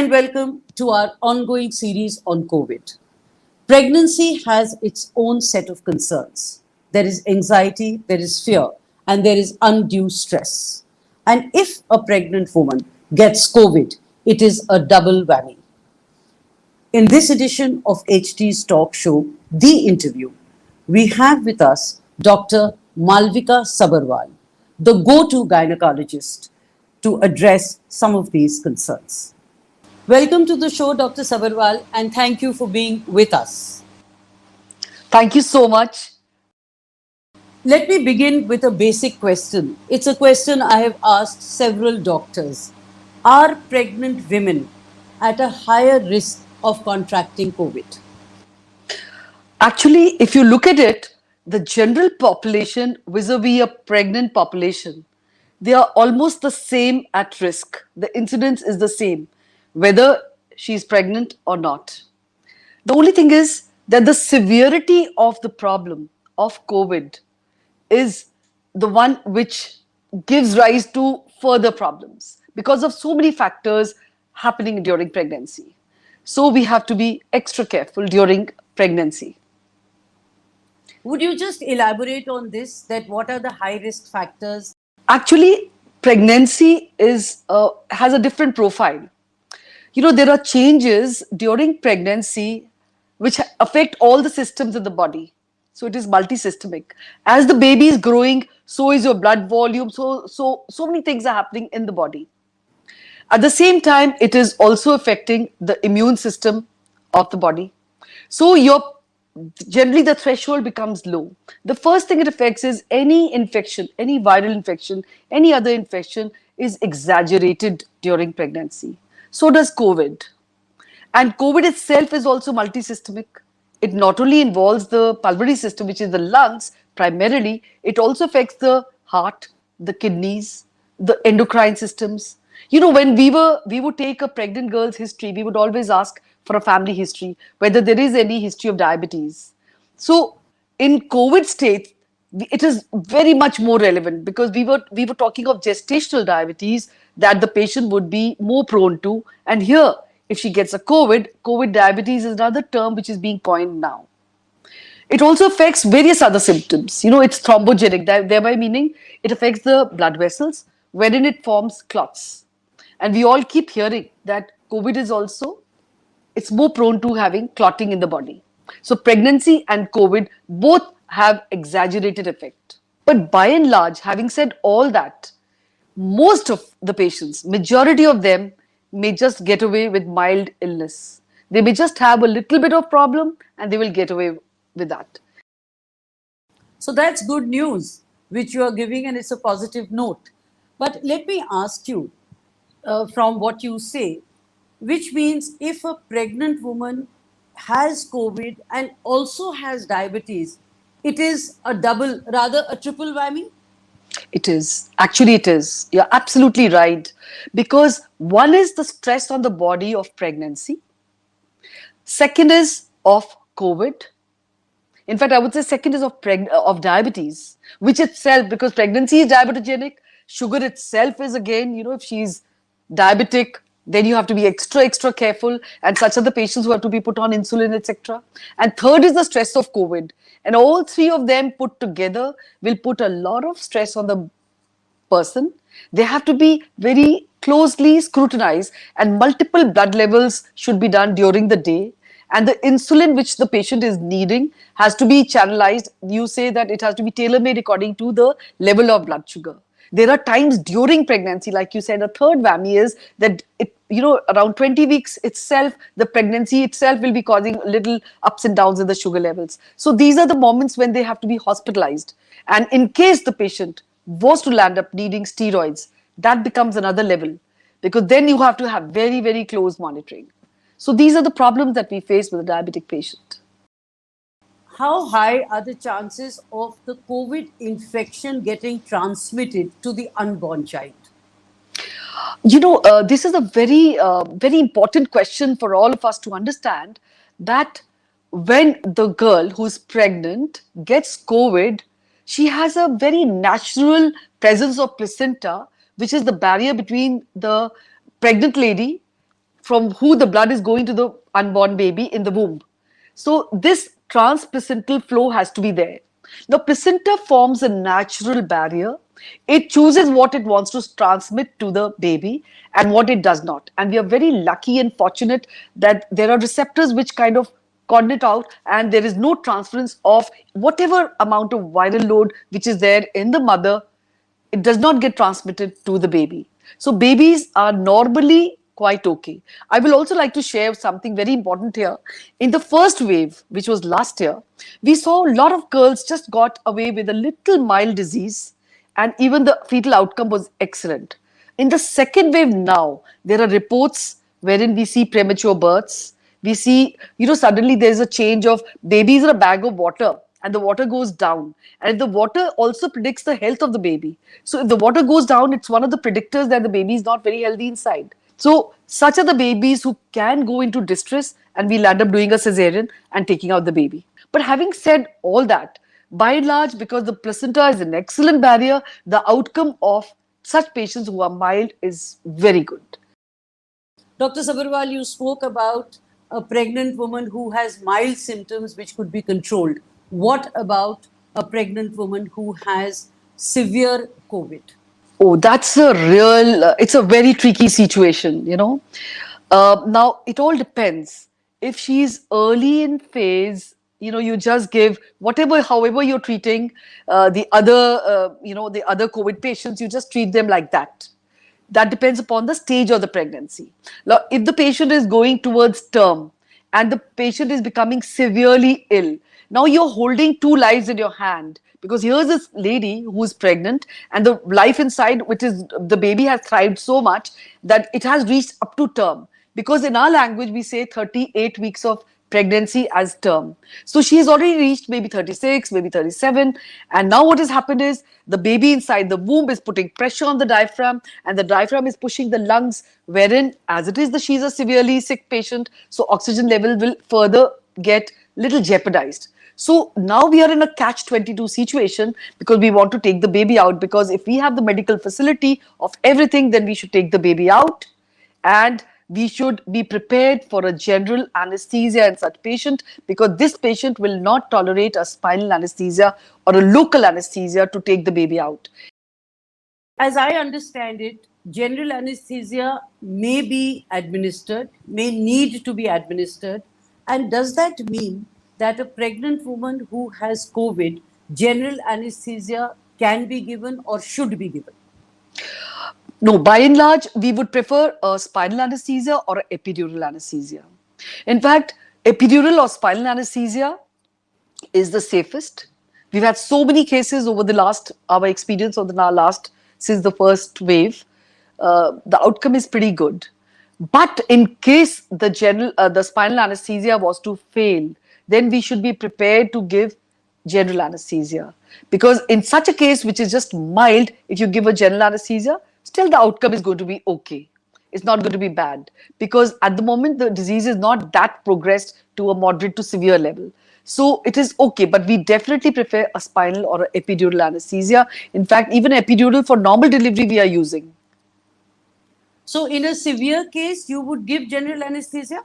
and welcome to our ongoing series on COVID. Pregnancy has its own set of concerns. There is anxiety, there is fear, and there is undue stress. And if a pregnant woman gets COVID, it is a double whammy. In this edition of HT's talk show, The Interview, we have with us Dr. Malvika Sabharwal, the go-to gynecologist, to address some of these concerns. Welcome to the show, Dr. Sabharwal, and thank you for being with us. Thank you so much. Let me begin with a basic question. It's a question I have asked several doctors. Are pregnant women at a higher risk of contracting COVID? Actually, if you look at it, the general population vis-a-vis a pregnant population, they are almost the same at risk. The incidence is the same, whether she's pregnant or not. The only thing is that the severity of the problem of COVID is the one which gives rise to further problems because of so many factors happening during pregnancy. So we have to be extra careful during pregnancy. Would you just elaborate on this, that what are the high risk factors? Actually, pregnancy has a different profile. There are changes during pregnancy which affect all the systems in the body. So it is multisystemic. As the baby is growing, so is your blood volume. So many things are happening in the body. At the same time, it is also affecting the immune system of the body. So generally the threshold becomes low. The first thing it affects is any infection, any viral infection, any other infection is exaggerated during pregnancy. So does COVID. And COVID itself is also multisystemic. It not only involves the pulmonary system, which is the lungs primarily, it also affects the heart, the kidneys, the endocrine systems. When we would take a pregnant girl's history, we would always ask for a family history, whether there is any history of diabetes. So in COVID state, it is very much more relevant because we were talking of gestational diabetes that the patient would be more prone to. And here, if she gets a COVID diabetes is another term which is being coined now. It also affects various other symptoms. It's thrombogenic, thereby meaning it affects the blood vessels, wherein it forms clots. And we all keep hearing that COVID is also, it's more prone to having clotting in the body. So pregnancy and COVID both have exaggerated effect. But by and large, having said all that, most of the patients, majority of them may just get away with mild illness. They may just have a little bit of problem and they will get away with that. So that's good news, which you are giving, and it's a positive note. But let me ask you, from what you say, which means if a pregnant woman has COVID and also has diabetes, it is a double, rather a triple whammy? It is. Actually, it is. You're absolutely right. Because one is the stress on the body of pregnancy. Second is of COVID. In fact, I would say second is of diabetes, which itself, because pregnancy is diabetogenic, sugar itself is again, if she's diabetic, then you have to be extra careful. And such are the patients who have to be put on insulin, etc. And third is the stress of COVID. And all three of them put together will put a lot of stress on the person. They have to be very closely scrutinized, and multiple blood levels should be done during the day. And the insulin which the patient is needing has to be channelized. You say that it has to be tailor-made according to the level of blood sugar. There are times during pregnancy, like you said, a third whammy is that around 20 weeks itself, the pregnancy itself will be causing little ups and downs in the sugar levels. So these are the moments when they have to be hospitalized. And in case the patient was to land up needing steroids, that becomes another level, because then you have to have very, very close monitoring. So these are the problems that we face with a diabetic patient. How high are the chances of the COVID infection getting transmitted to the unborn child? This is a very important question for all of us to understand, that when the girl who's pregnant gets COVID, she has a very natural presence of placenta, which is the barrier between the pregnant lady from who the blood is going to the unborn baby in the womb. So this transplacental flow has to be there. Now, placenta forms a natural barrier. It chooses what it wants to transmit to the baby and what it does not. And we are very lucky and fortunate that there are receptors which kind of cordon it out, and there is no transference of whatever amount of viral load which is there in the mother. It does not get transmitted to the baby. So babies are normally quite okay. I will also like to share something very important here. In the first wave, which was last year, we saw a lot of girls just got away with a little mild disease, and even the fetal outcome was excellent. In the second wave now, there are reports wherein we see premature births. We see, suddenly there's a change of babies are a bag of water and the water goes down. And if the water also predicts the health of the baby. So if the water goes down, it's one of the predictors that the baby is not very healthy inside. So such are the babies who can go into distress, and we'll end up doing a cesarean and taking out the baby. But having said all that, by and large, because the placenta is an excellent barrier, the outcome of such patients who are mild is very good. Dr. Sabharwal, you spoke about a pregnant woman who has mild symptoms which could be controlled. What about a pregnant woman who has severe COVID? Oh, that's a real, it's a very tricky situation. Now, it all depends. If she's early in phase, you just give whatever, however you're treating the other COVID patients, you just treat them like that. That depends upon the stage of the pregnancy. Now, if the patient is going towards term and the patient is becoming severely ill, now you're holding two lives in your hand, because here's this lady who's pregnant and the life inside, which is the baby, has thrived so much that it has reached up to term. Because in our language, we say 38 weeks of pregnancy as term. So she has already reached maybe 36, maybe 37. And now what has happened is the baby inside the womb is putting pressure on the diaphragm, and the diaphragm is pushing the lungs, wherein, as it is, she's a severely sick patient, so oxygen level will further get little jeopardized. So now we are in a catch-22 situation, because we want to take the baby out, because if we have the medical facility of everything, then we should take the baby out, and we should be prepared for a general anesthesia in such patient, because this patient will not tolerate a spinal anesthesia or a local anesthesia to take the baby out. As I understand it, general anesthesia may be administered, may need to be administered. And does that mean that a pregnant woman who has COVID, general anesthesia can be given or should be given? No, by and large, we would prefer a spinal anesthesia or an epidural anesthesia. In fact, epidural or spinal anesthesia is the safest. We've had so many cases over our experience over the last, since the first wave. The outcome is pretty good. But in case the spinal anesthesia was to fail, then we should be prepared to give general anesthesia. Because in such a case, which is just mild, if you give a general anesthesia, still the outcome is going to be okay. It's not going to be bad, because at the moment the disease is not that progressed to a moderate to severe level. So it is okay, but we definitely prefer a spinal or an epidural anesthesia. In fact, even epidural for normal delivery we are using. So in a severe case, you would give general anesthesia?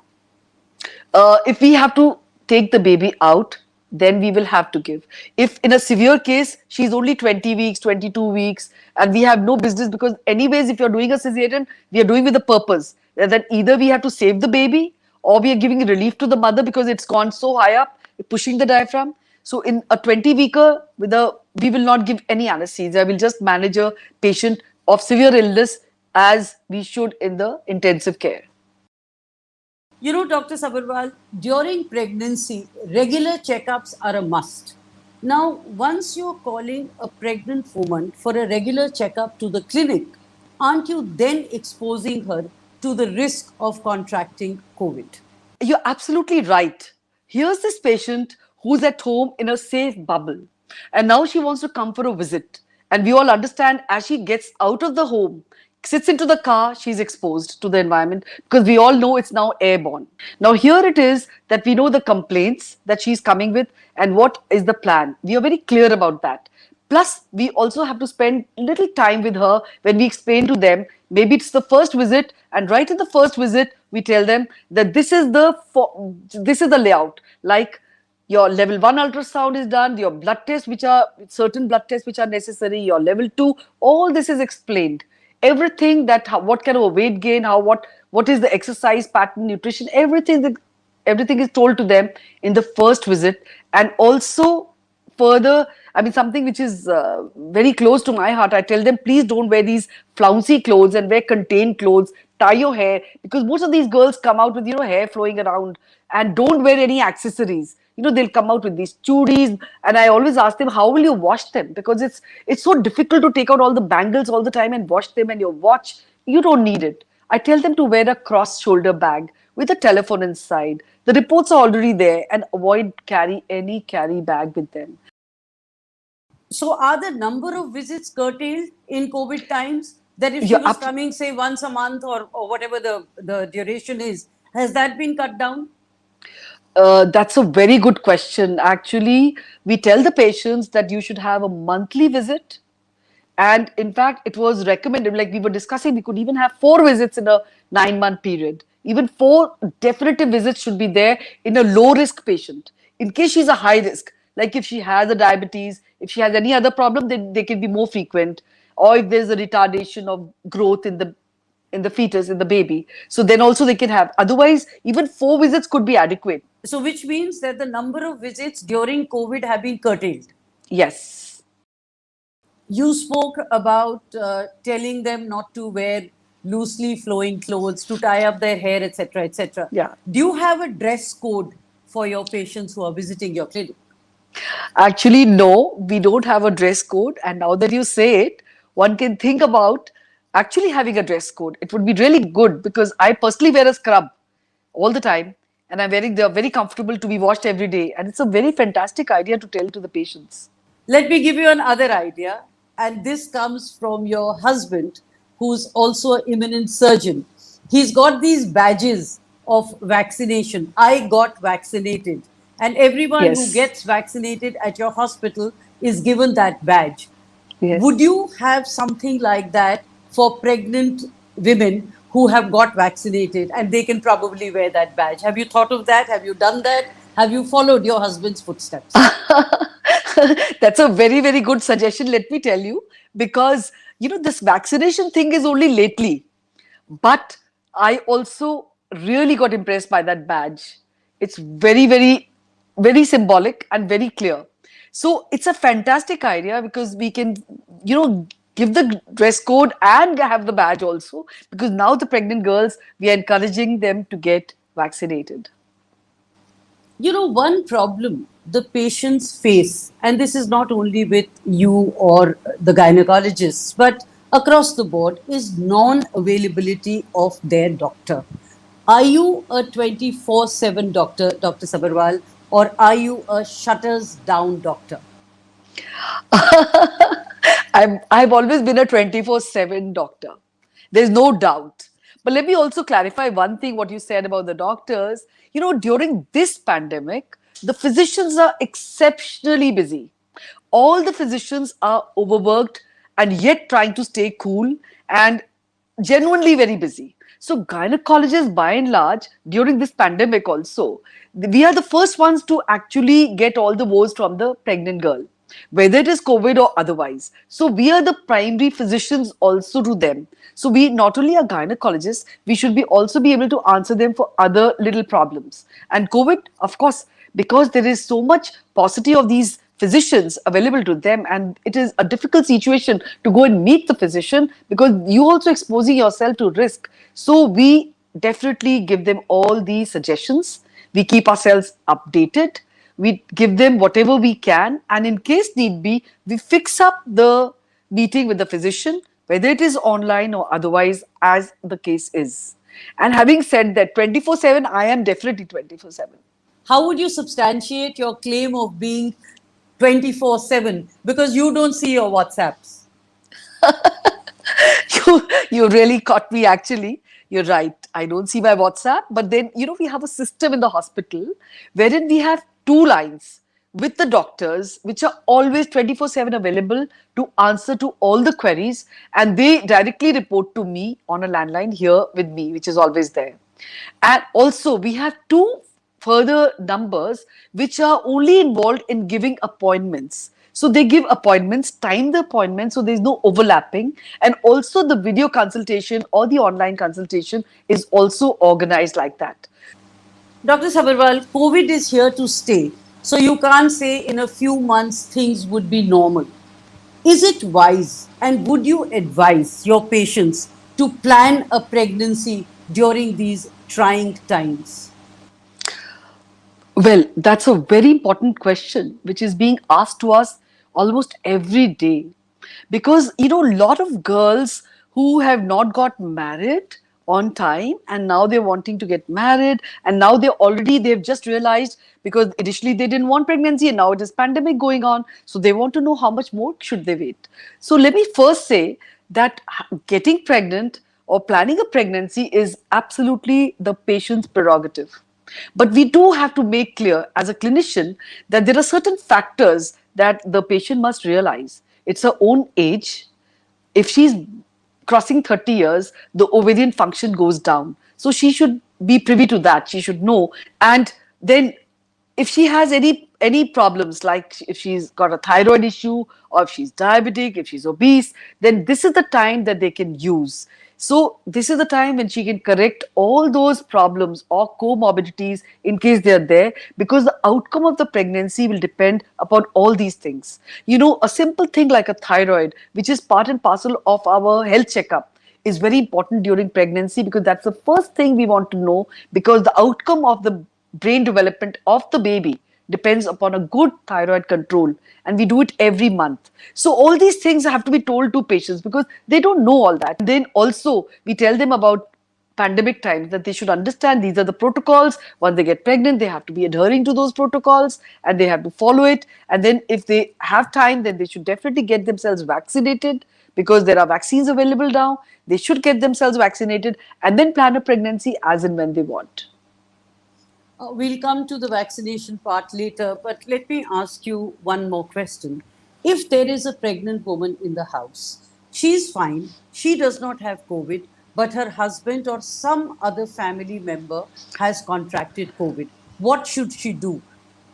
If we have to take the baby out, then we will have to give. If in a severe case, she's only 20 weeks, 22 weeks, and we have no business, because anyways, if you're doing a cesarean, we are doing with a purpose that either we have to save the baby, or we are giving relief to the mother because it's gone so high up, pushing the diaphragm. So in a 20-weeker, we will not give any anesthesia. We'll just manage a patient of severe illness as we should in the intensive care. You know, Dr. Sabharwal, during pregnancy, regular checkups are a must. Now, once you're calling a pregnant woman for a regular checkup to the clinic, aren't you then exposing her to the risk of contracting COVID? You're absolutely right. Here's this patient who's at home in a safe bubble, and now she wants to come for a visit. And we all understand, as she gets out of the home, sits into the car, she's exposed to the environment, because we all know it's now airborne. Now here it is that we know the complaints that she's coming with and what is the plan. We are very clear about that. Plus, we also have to spend little time with her when we explain to them. Maybe it's the first visit, and right in the first visit, we tell them that this is the layout. Like your level 1 ultrasound is done, your blood tests, which are certain blood tests which are necessary, your level 2, all this is explained. Everything that what kind of weight gain, what is the exercise pattern, nutrition, everything is told to them in the first visit. And also further, I mean, something which is very close to my heart, I tell them, please don't wear these flouncy clothes and wear contained clothes. Tie your hair, because most of these girls come out with, hair flowing around, and don't wear any accessories. They'll come out with these chudis, and I always ask them, how will you wash them? Because it's so difficult to take out all the bangles all the time and wash them, and your watch, you don't need it. I tell them to wear a cross shoulder bag with a telephone inside. The reports are already there, and avoid carry any carry bag with them. So are the number of visits curtailed in COVID times? That if she You're was up. coming, say, once a month or whatever the duration is, has that been cut down? That's a very good question. Actually, we tell the patients that you should have a monthly visit. And in fact, it was recommended, like we were discussing, we could even have 4 visits in a 9-month period. Even 4 definitive visits should be there in a low risk patient. In case she's a high risk, like if she has a diabetes, if she has any other problem, then they can be more frequent. Or if there's a retardation of growth in the fetus, in the baby. So then also they can have. Otherwise, even 4 visits could be adequate. So which means that the number of visits during COVID have been curtailed. Yes. You spoke about telling them not to wear loosely flowing clothes, to tie up their hair, etc., etc. Yeah. Do you have a dress code for your patients who are visiting your clinic? Actually, no, we don't have a dress code. And now that you say it, one can think about actually having a dress code. It would be really good, because I personally wear a scrub all the time, and they're very comfortable to be washed every day. And it's a very fantastic idea to tell to the patients. Let me give you another idea, and this comes from your husband, who's also an eminent surgeon. He's got these badges of vaccination. I got vaccinated, and everyone who Yes. gets vaccinated at your hospital is given that badge. Yes. Would you have something like that for pregnant women who have got vaccinated, and they can probably wear that badge? Have you thought of that? Have you done that? Have you followed your husband's footsteps? That's a very, very good suggestion, let me tell you, because this vaccination thing is only lately. But I also really got impressed by that badge. It's very, very, very symbolic and very clear. So it's a fantastic idea, because we can, give the dress code and have the badge also, because now the pregnant girls, we are encouraging them to get vaccinated. One problem the patients face, and this is not only with you or the gynecologists, but across the board, is non availability of their doctor. Are you a 24/7 doctor, Dr. Sabharwal, or are you a shutters down doctor? I've always been a 24/7 doctor. There's no doubt. But let me also clarify one thing what you said about the doctors. During this pandemic, the physicians are exceptionally busy. All the physicians are overworked and yet trying to stay cool and genuinely very busy. So, gynecologists, by and large, during this pandemic also, we are the first ones to actually get all the woes from the pregnant girl, whether it is COVID or otherwise. So, we are the primary physicians also to them. So, we not only are gynecologists, we should be also be able to answer them for other little problems. And COVID, of course, because there is so much paucity of these physicians available to them, and it is a difficult situation to go and meet the physician, because you also exposing yourself to risk. So we definitely give them all these suggestions. We keep ourselves updated. We give them whatever we can, and in case need be, we fix up the meeting with the physician, whether it is online or otherwise, as the case is. And having said that, 24/7, I am definitely 24/7. How would you substantiate your claim of being 24/7? Because you don't see your WhatsApps. You really caught me, actually. You're right. I don't see my WhatsApp, but then, we have a system in the hospital wherein we have 2 lines. with the doctors, which are always 24/7 available to answer to all the queries, and they directly report to me on a landline here with me, which is always there. And also, we have two further numbers which are only involved in giving appointments. So they give appointments, time the appointment, so there's no overlapping. And also, the video consultation or the online consultation is also organized like that. Dr. Sabharwal, COVID is here to stay. So you can't say in a few months things would be normal. Is it wise and would you advise your patients to plan a pregnancy during these trying times? Well, that's a very important question, which is being asked to us almost every day. Because, a lot of girls who have not got married on time and now they're wanting to get married, and now they've just realized, because initially they didn't want pregnancy and now it is pandemic going on. So they want to know how much more should they wait. So let me first say that getting pregnant or planning a pregnancy is absolutely the patient's prerogative. But we do have to make clear as a clinician that there are certain factors that the patient must realize. It's her own age. If she's crossing 30 years, the ovarian function goes down. So she should be privy to that. She should know. And then if she has any problems, like if she's got a thyroid issue, or if she's diabetic, if she's obese, then this is the time that they can use. So this is the time when she can correct all those problems or comorbidities in case they're there, because the outcome of the pregnancy will depend upon all these things. A simple thing like a thyroid, which is part and parcel of our health checkup, is very important during pregnancy, because that's the first thing we want to know, because the outcome of the brain development of the baby depends upon a good thyroid control, and we do it every month. So all these things have to be told to patients because they don't know all that. Then also we tell them about pandemic times, that they should understand these are the protocols. Once they get pregnant, they have to be adhering to those protocols and they have to follow it. And then if they have time, then they should definitely get themselves vaccinated, because there are vaccines available now. They should get themselves vaccinated and then plan a pregnancy as and when they want. We'll come to the vaccination part later, but let me ask you one more question. If there is a pregnant woman in the house, she's fine, she does not have COVID, but her husband or some other family member has contracted COVID, what should she do?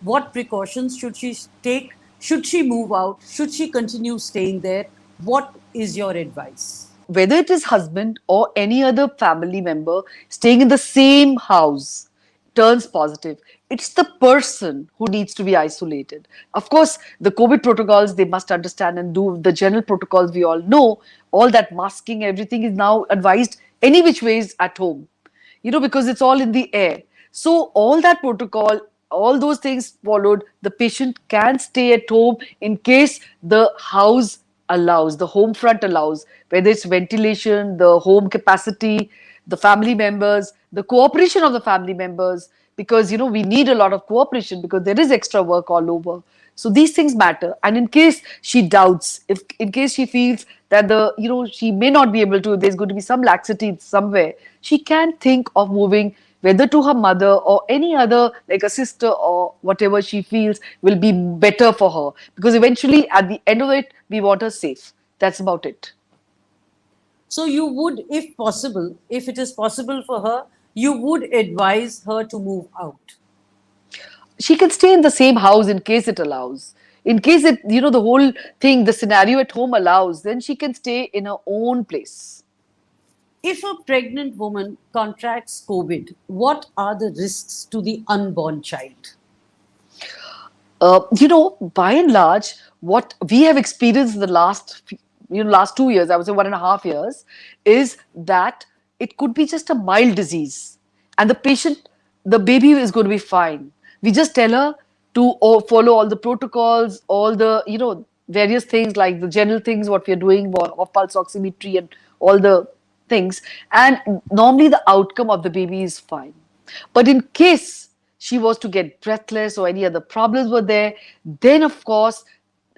What precautions should she take? Should she move out? Should she continue staying there? What is your advice? Whether it is husband or any other family member staying in the same house turns positive, it's the person who needs to be isolated. Of course, the COVID protocols, they must understand and do the general protocols. We all know all that masking, everything is now advised any which ways at home, because it's all in the air. So all that protocol, all those things followed, the patient can stay at home in case the house allows, the home front allows, whether it's ventilation, the home capacity, the family members, the cooperation of the family members, because we need a lot of cooperation, because there is extra work all over. So these things matter. And in case she doubts, if in case she feels that she may not be able to, there's going to be some laxity somewhere, she can think of moving, whether to her mother or any other, like a sister or whatever she feels will be better for her. Because eventually, at the end of it, we want her safe. That's about it. So you would, if possible, if it is possible for her, you would advise her to move out. She can stay in the same house in case it allows. In case the whole thing, the scenario at home allows, then she can stay in her own place. If a pregnant woman contracts COVID, what are the risks to the unborn child? By and large, what we have experienced in the last 2 years, I would say 1.5 years, is that it could be just a mild disease, and the baby is going to be fine. We just tell her to follow all the protocols, all the various things like the general things what we are doing, of pulse oximetry and all the things, and normally the outcome of the baby is fine. But in case she was to get breathless or any other problems were there, then of course,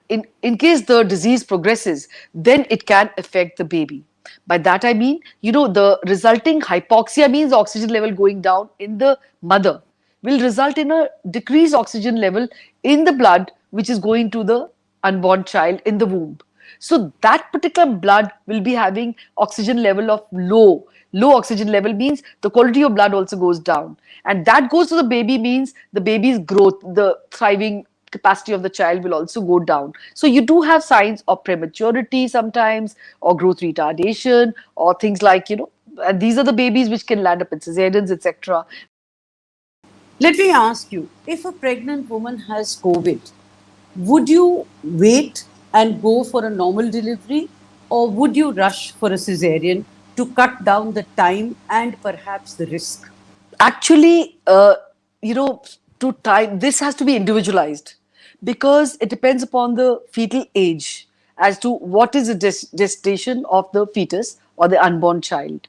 in case the disease progresses, then it can affect the baby. By that I mean, the resulting hypoxia means oxygen level going down in the mother. will result in a decreased oxygen level in the blood, which is going to the unborn child in the womb. So that particular blood will be having oxygen level of low. Low oxygen level means the quality of blood also goes down. And that goes to the baby means the baby's growth, the thriving capacity of the child will also go down. So you do have signs of prematurity sometimes, or growth retardation, or things like, and these are the babies which can land up in cesareans, etc. Let me ask you, if a pregnant woman has COVID, would you wait and go for a normal delivery, or would you rush for a cesarean to cut down the time and perhaps the risk? Actually, you know, to time, this has to be individualized because it depends upon the fetal age as to what is the gestation of the fetus or the unborn child,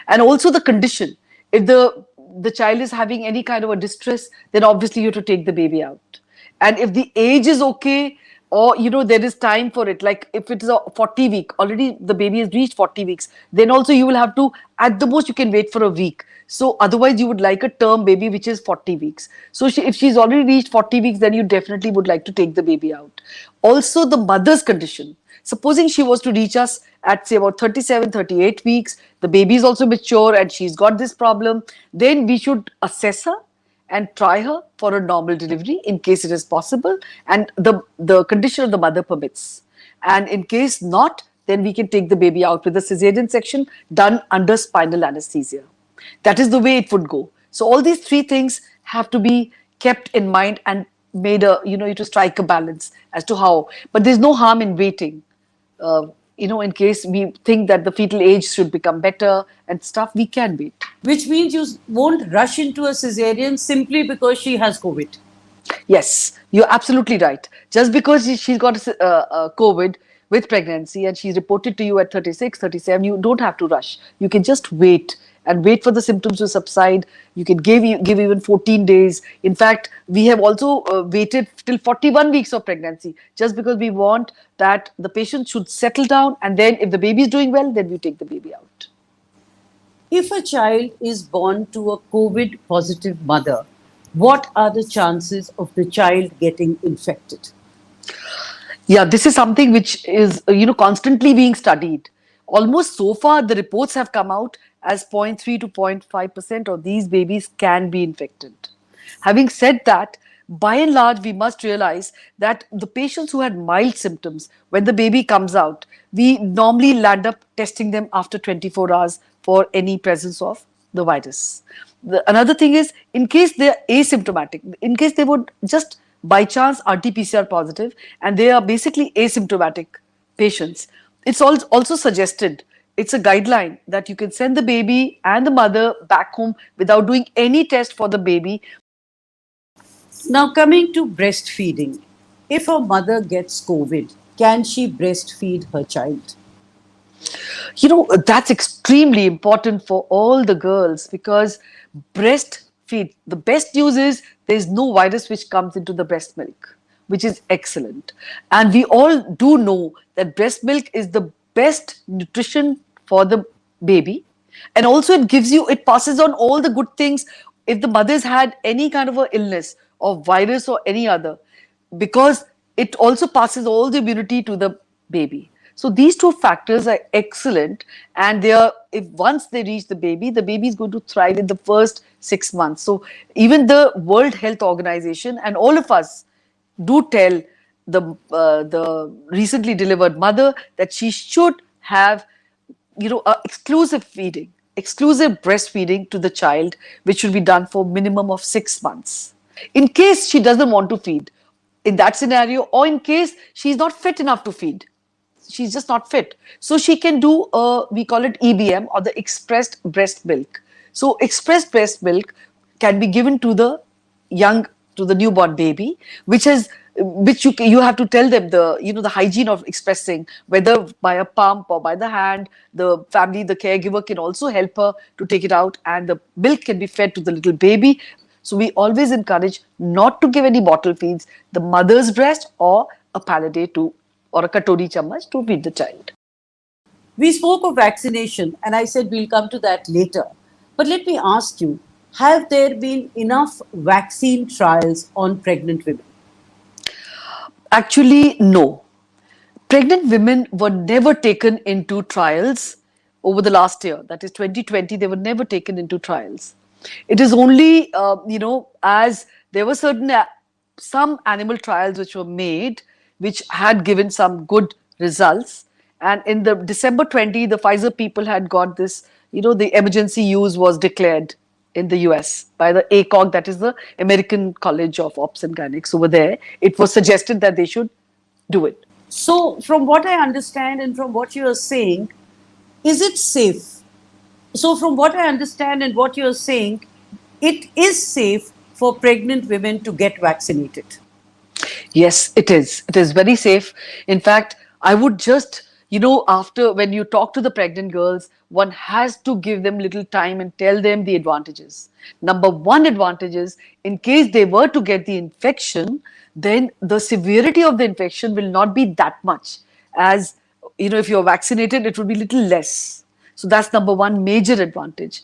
and also the condition. If the child is having any kind of a distress, then obviously you have to take the baby out. And if the age is okay, or there is time for it, like if it is a 40 week, already the baby has reached 40 weeks, then also you will have to, at the most you can wait for a week. So otherwise you would like a term baby which is 40 weeks. So if she's already reached 40 weeks, then you definitely would like to take the baby out. Also the mother's condition. Supposing she was to reach us at say about 37, 38 weeks, the baby is also mature and she's got this problem, then we should assess her and try her for a normal delivery in case it is possible and the condition of the mother permits. And in case not, then we can take the baby out with a cesarean section done under spinal anesthesia. That is the way it would go. So all these three things have to be kept in mind and made to strike a balance as to how. But there's no harm in waiting. In case we think that the fetal age should become better and stuff, we can wait. Which means you won't rush into a cesarean simply because she has COVID. Yes, you're absolutely right. Just because she's got COVID with pregnancy and she's reported to you at 36, 37, you don't have to rush. You can just wait and wait for the symptoms to subside. You can give even 14 days. In fact, we have also waited till 41 weeks of pregnancy just because we want that the patient should settle down, and then if the baby is doing well, then we take the baby out. If a child is born to a COVID positive mother, what are the chances of the child getting infected? Yeah, this is something which is constantly being studied. Almost so far, the reports have come out as 0.3 to 0.5% of these babies can be infected. Having said that, by and large, we must realize that the patients who had mild symptoms, when the baby comes out, we normally land up testing them after 24 hours for any presence of the virus. Another thing is, in case they are asymptomatic, in case they would just by chance RT-PCR positive and they are basically asymptomatic patients, it's also suggested, it's a guideline that you can send the baby and the mother back home without doing any test for the baby. Now, coming to breastfeeding, if a mother gets COVID, can she breastfeed her child? That's extremely important for all the girls because breastfeed, the best news is there's no virus which comes into the breast milk, which is excellent. And we all do know that breast milk is the best nutrition for the baby. And also it passes on all the good things if the mother's had any kind of a illness or virus or any other, because it also passes all the immunity to the baby. So these two factors are excellent, and if once they reach the baby is going to thrive in the first 6 months. So even the World Health Organization and all of us do tell the recently delivered mother that she should have exclusive breastfeeding to the child, which should be done for minimum of 6 months. In case she doesn't want to feed, in that scenario, or in case she's not fit enough to feed, she's just not fit, so she can do we call it EBM, or the expressed breast milk. So expressed breast milk can be given to the newborn baby, which you have to tell them the hygiene of expressing, whether by a pump or by the hand. The caregiver can also help her to take it out, and the milk can be fed to the little baby. So we always encourage not to give any bottle feeds, the mother's breast or a palate or a katori chammach to feed the child. We spoke of vaccination, and I said we'll come to that later. But let me ask you, Have there been enough vaccine trials on pregnant women? Actually, no. Pregnant women were never taken into trials over the last year. That is 2020, they were never taken into trials. It is only, as there were some animal trials which were made, which had given some good results. And in the December 20, the Pfizer people had got this, the emergency use was declared in the US by the ACOG, that is the American College of Ops and Gynecologists over there. It was suggested that they should do it. So, from what I understand and from what you are saying, is it safe? So, from what I understand and what you're saying, it is safe for pregnant women to get vaccinated. Yes, it is. It is very safe. In fact, I would just, after when you talk to the pregnant girls, one has to give them little time and tell them the advantages. Number one advantage is, in case they were to get the infection, then the severity of the infection will not be that much. As, if you're vaccinated, it will be little less. So that's number one major advantage.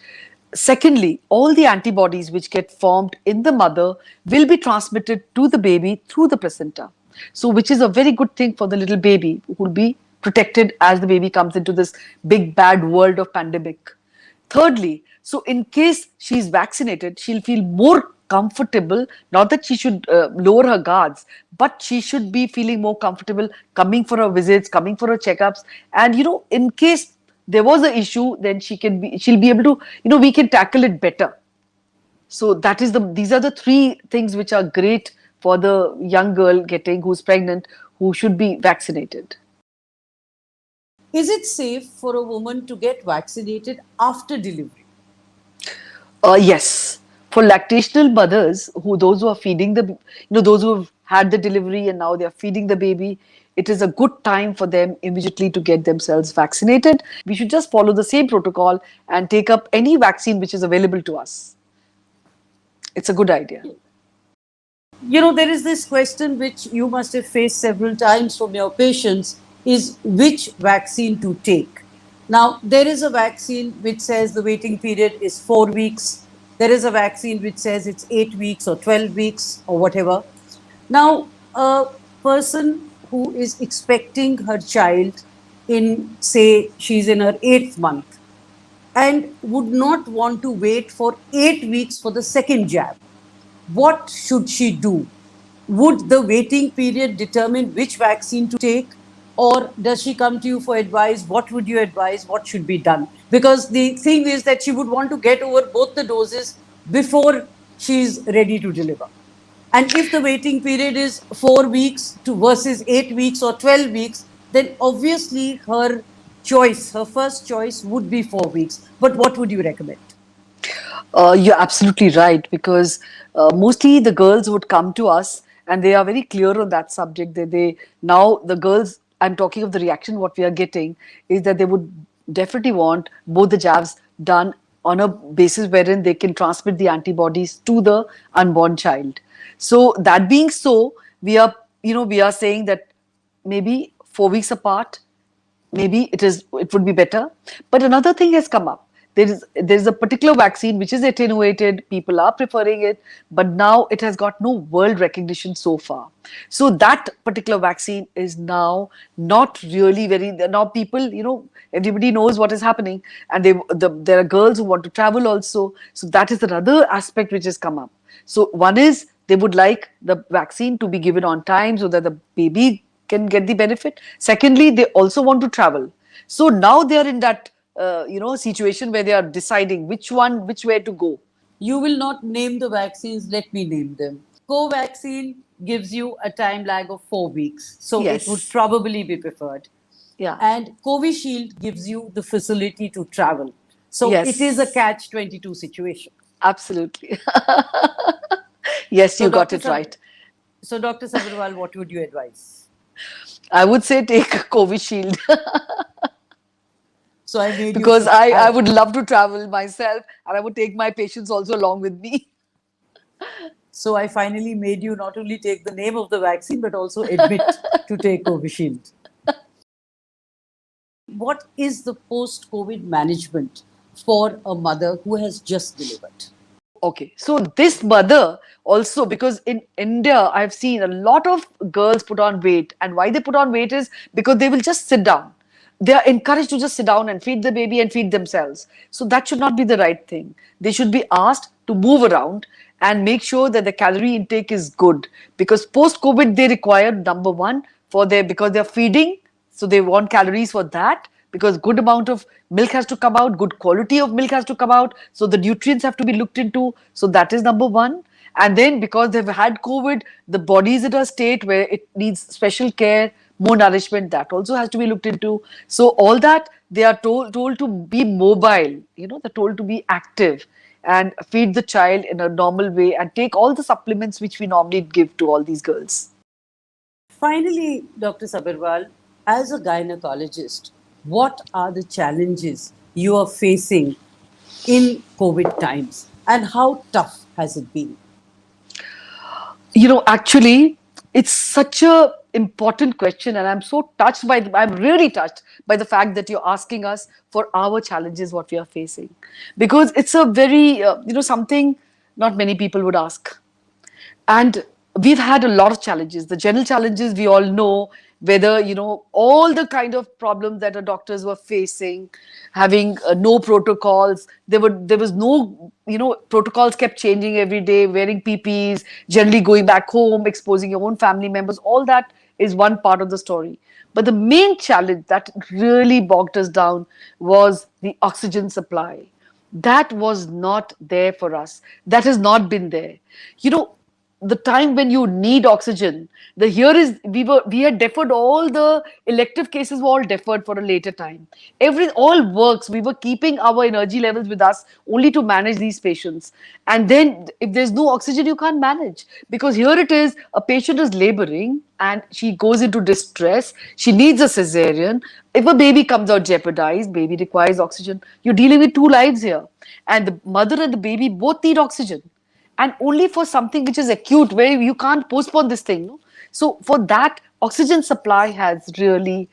Secondly, all the antibodies which get formed in the mother will be transmitted to the baby through the placenta. So, which is a very good thing for the little baby who will be protected as the baby comes into this big bad world of pandemic. Thirdly, so in case she's vaccinated, she'll feel more comfortable. Not that she should lower her guards, but she should be feeling more comfortable coming for her visits, coming for her checkups. And in case there was an issue, then she'll be able to, we can tackle it better. So these are the three things which are great for the young girl who's pregnant, who should be vaccinated. Is it safe for a woman to get vaccinated after delivery? Yes, for lactational mothers, those who are feeding those who have had the delivery and now they are feeding the baby, it is a good time for them immediately to get themselves vaccinated. We should just follow the same protocol and take up any vaccine which is available to us. It's a good idea. There is this question which you must have faced several times from your patients, is which vaccine to take. Now, there is a vaccine which says the waiting period is 4 weeks. There is a vaccine which says it's 8 weeks or 12 weeks or whatever. Now, a person who is expecting her child in, say, she's in her 8th month and would not want to wait for 8 weeks for the second jab, what should she do? Would the waiting period determine which vaccine to take? Or does she come to you for advice? What would you advise? What should be done? Because the thing is that she would want to get over both the doses before she's ready to deliver. And if the waiting period is 4 weeks to versus 8 weeks or 12 weeks, then obviously her choice, her first choice would be 4 weeks. But what would you recommend? You're absolutely right, because mostly the girls would come to us and they are very clear on that subject. They now the girls, I'm talking of the reaction, what we are getting is that they would definitely want both the jabs done on a basis wherein they can transmit the antibodies to the unborn child. So that being so, we are saying that maybe 4 weeks apart, maybe it would be better. But another thing has come up. There is a particular vaccine which is attenuated, people are preferring it, but now it has got no world recognition so far. So that particular vaccine is now not really very, now people, everybody knows what is happening, and there are girls who want to travel also. So that is another aspect which has come up. So one is they would like the vaccine to be given on time so that the baby can get the benefit. Secondly, they also want to travel. So now they are in that situation where they are deciding which way to go. You will not name the vaccines, let me name them. Covaxin gives you a time lag of 4 weeks, so it would Yes. probably be preferred. Yeah. And Covishield gives you the facility to travel. So it is a Yes. catch 22 situation. Absolutely. Yes, So, you got Dr. it Sab- right. so, Dr. Sabharwal, what would you advise? I would say take Covishield So, I made you. because I would love to travel myself and I would take my patients also along with me. So, I finally made you not only take the name of the vaccine but also admit to take Covishield. What is the post-COVID management for a mother who has just delivered? Okay, so this mother also, because in India, I've seen a lot of girls put on weight, and why they put on weight is because they will just sit down. They are encouraged to just sit down and feed the baby and feed themselves. So that should not be the right thing. They should be asked to move around and make sure that the calorie intake is good. Because post COVID, they require number one for their, because they're feeding, so they want calories for that, because good amount of milk has to come out, good quality of milk has to come out, so the nutrients have to be looked into. So that is number one. And then because they've had COVID, the body is at a state where it needs special care, more nourishment, that also has to be looked into. So all that, they are told to be mobile, they're told to be active and feed the child in a normal way and take all the supplements which we normally give to all these girls. Finally, Dr. Sabharwal, as a gynecologist, what are the challenges you are facing in COVID times and how tough has it been? Actually, it's such a important question, and I'm so touched by I'm really touched by the fact that you're asking us for our challenges, what we are facing, because it's a very something not many people would ask. And we've had a lot of challenges. The general challenges we all know, whether all the kind of problems that our doctors were facing, having no protocols. There was no protocols kept changing every day, wearing PPEs, generally going back home, exposing your own family members. All that is one part of the story. But the main challenge that really bogged us down was the oxygen supply. That was not there for us. That has not been there. You know, the time when you need oxygen, the here is we had deferred all the elective cases, were all deferred for a later time. Every all works, we were keeping our energy levels with us only to manage these patients. And then if there's no oxygen, you can't manage, because here it is, a patient is laboring and she goes into distress, she needs a cesarean. If a baby comes out jeopardized, baby requires oxygen. You're dealing with two lives here, and the mother and the baby both need oxygen, and only for something which is acute, where you can't postpone this thing, no? So for that, oxygen supply has really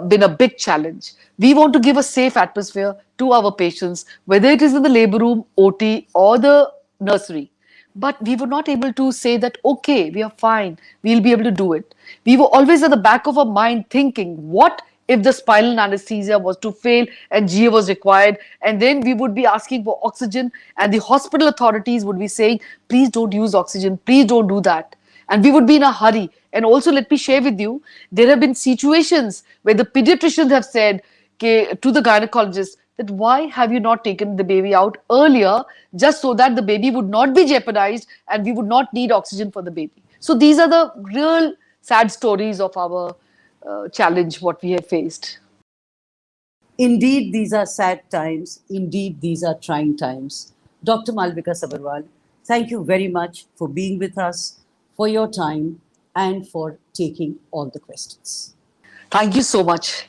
been a big challenge. We want to give a safe atmosphere to our patients, whether it is in the labor room, OT, or the nursery. But we were not able to say that, okay, we are fine, we'll be able to do it. We were always at the back of our mind thinking, what if the spinal anesthesia was to fail and GA was required? And then we would be asking for oxygen, and the hospital authorities would be saying, please don't use oxygen, please don't do that. And we would be in a hurry. And also, let me share with you, there have been situations where the pediatricians have said to the gynecologist that, why have you not taken the baby out earlier, just so that the baby would not be jeopardized and we would not need oxygen for the baby. So these are the real sad stories of our challenge, what we have faced. Indeed, these are sad times. Indeed, these are trying times. Dr. Malvika Sabharwal, thank you very much for being with us, for your time, and for taking all the questions. Thank you so much.